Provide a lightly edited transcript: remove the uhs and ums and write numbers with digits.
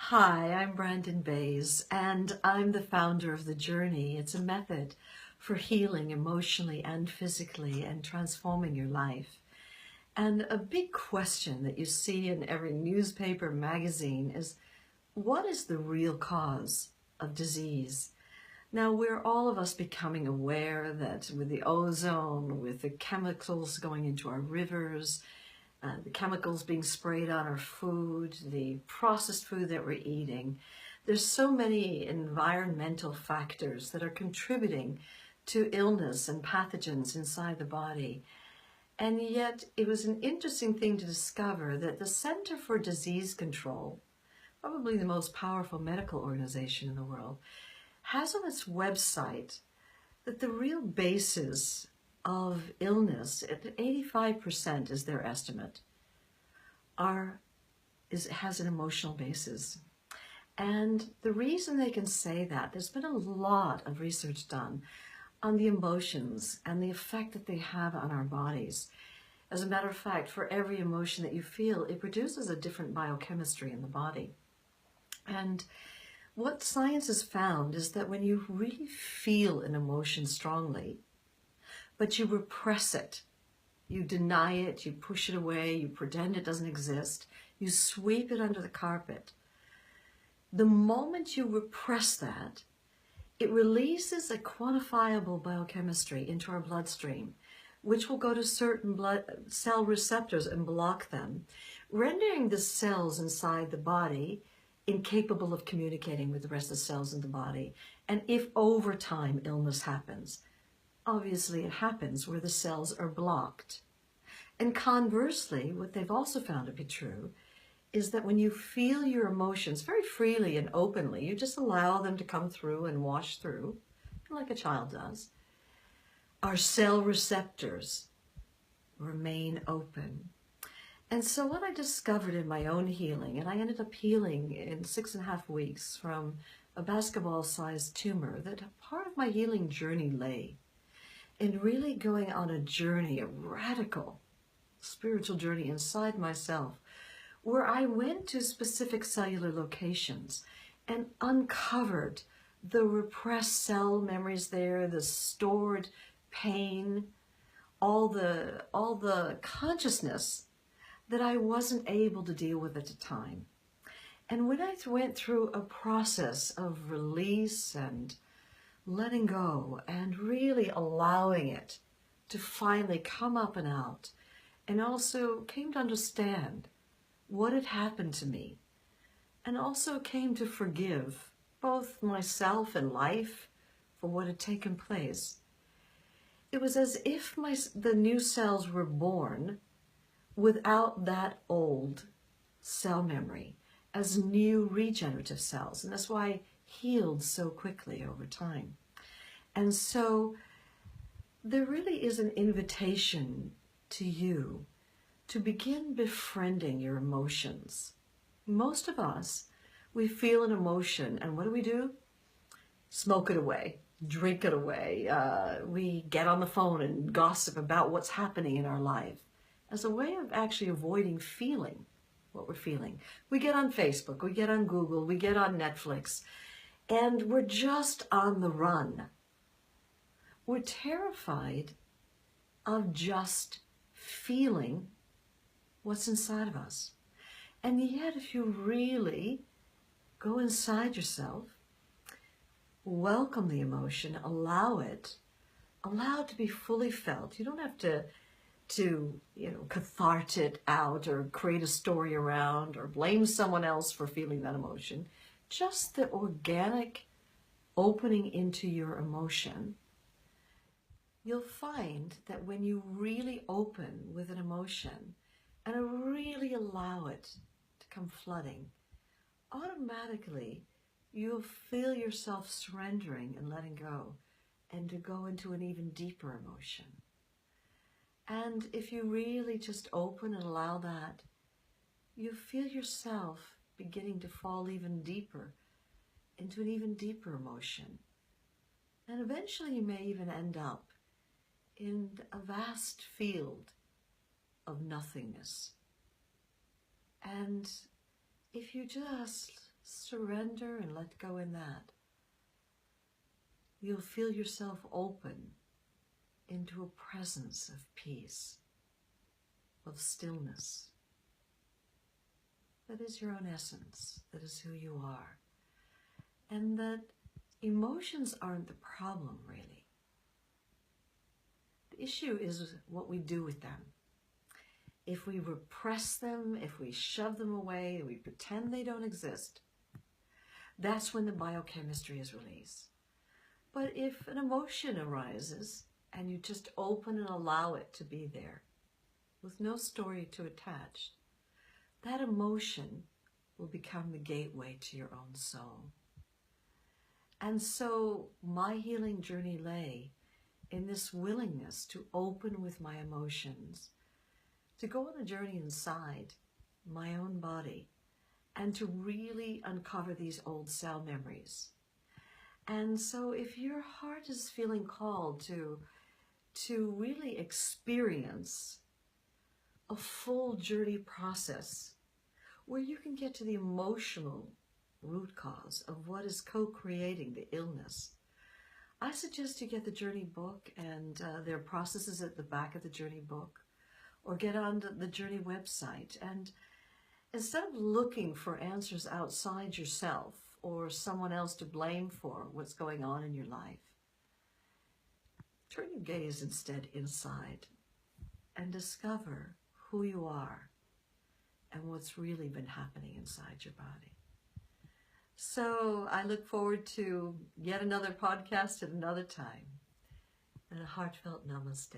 Hi, I'm Brandon Bays, and I'm the founder of The Journey. It's a method for healing emotionally and physically and transforming your life. And a big question that you see in every newspaper, magazine is, what is the real cause of disease? Now, we're all of us becoming aware that with the ozone, with the chemicals going into our rivers, the chemicals being sprayed on our food, the processed food that we're eating. There's so many environmental factors that are contributing to illness and pathogens inside the body. And yet it was an interesting thing to discover that the Center for Disease Control, probably the most powerful medical organization in the world, has on its website that the real basis of illness, at 85% is their estimate, has an emotional basis. And the reason they can say that, there's been a lot of research done on the emotions and the effect that they have on our bodies. As a matter of fact, for every emotion that you feel, it produces a different biochemistry in the body. And what science has found is that when you really feel an emotion strongly, but you repress it, you deny it, you push it away, you pretend it doesn't exist, you sweep it under the carpet, the moment you repress that, it releases a quantifiable biochemistry into our bloodstream, which will go to certain blood cell receptors and block them, rendering the cells inside the body incapable of communicating with the rest of the cells in the body. And if over time illness happens, obviously it happens where the cells are blocked. And conversely, what they've also found to be true is that when you feel your emotions very freely and openly, you just allow them to come through and wash through, like a child does, our cell receptors remain open. And so what I discovered in my own healing, and I ended up healing in 6.5 weeks from a basketball-sized tumor, that part of my healing journey lay in really going on a journey, a radical spiritual journey inside myself, where I went to specific cellular locations and uncovered the repressed cell memories there, the stored pain, all the consciousness that I wasn't able to deal with at the time. And when I went through a process of release and letting go and really allowing it to finally come up and out, and also came to understand what had happened to me, and also came to forgive both myself and life for what had taken place. It was as if the new cells were born without that old cell memory, as new regenerative cells, and that's why I healed so quickly over time. And so there really is an invitation to you to begin befriending your emotions. Most of us, we feel an emotion, and what do? Smoke it away, drink it away. We get on the phone and gossip about what's happening in our life as a way of actually avoiding feeling what we're feeling. We get on Facebook, we get on Google, we get on Netflix, and we're just on the run. We're terrified of just feeling what's inside of us. And yet, if you really go inside yourself, welcome the emotion, allow it to be fully felt. You don't have to cathart it out or create a story around or blame someone else for feeling that emotion. Just the organic opening into your emotion. You'll find that when you really open with an emotion and really allow it to come flooding, automatically you'll feel yourself surrendering and letting go, and to go into an even deeper emotion. And if you really just open and allow that, you feel yourself beginning to fall even deeper into an even deeper emotion. And eventually you may even end up in a vast field of nothingness. And if you just surrender and let go in that, you'll feel yourself open into a presence of peace, of stillness. That is your own essence. That is who you are. And that emotions aren't the problem, really. The issue is what we do with them. If we repress them, if we shove them away, we pretend they don't exist, that's when the biochemistry is released. But if an emotion arises and you just open and allow it to be there with no story to attach, that emotion will become the gateway to your own soul. And so my healing journey lay in this willingness to open with my emotions, to go on a journey inside my own body, and to really uncover these old cell memories. And so if your heart is feeling called to really experience a full journey process where you can get to the emotional root cause of what is co-creating the illness, I suggest you get the journey book, and there are processes at the back of the journey book, or get on the journey website. And instead of looking for answers outside yourself or someone else to blame for what's going on in your life, turn your gaze instead inside and discover who you are and what's really been happening inside your body. So I look forward to yet another podcast at another time, and a heartfelt namaste.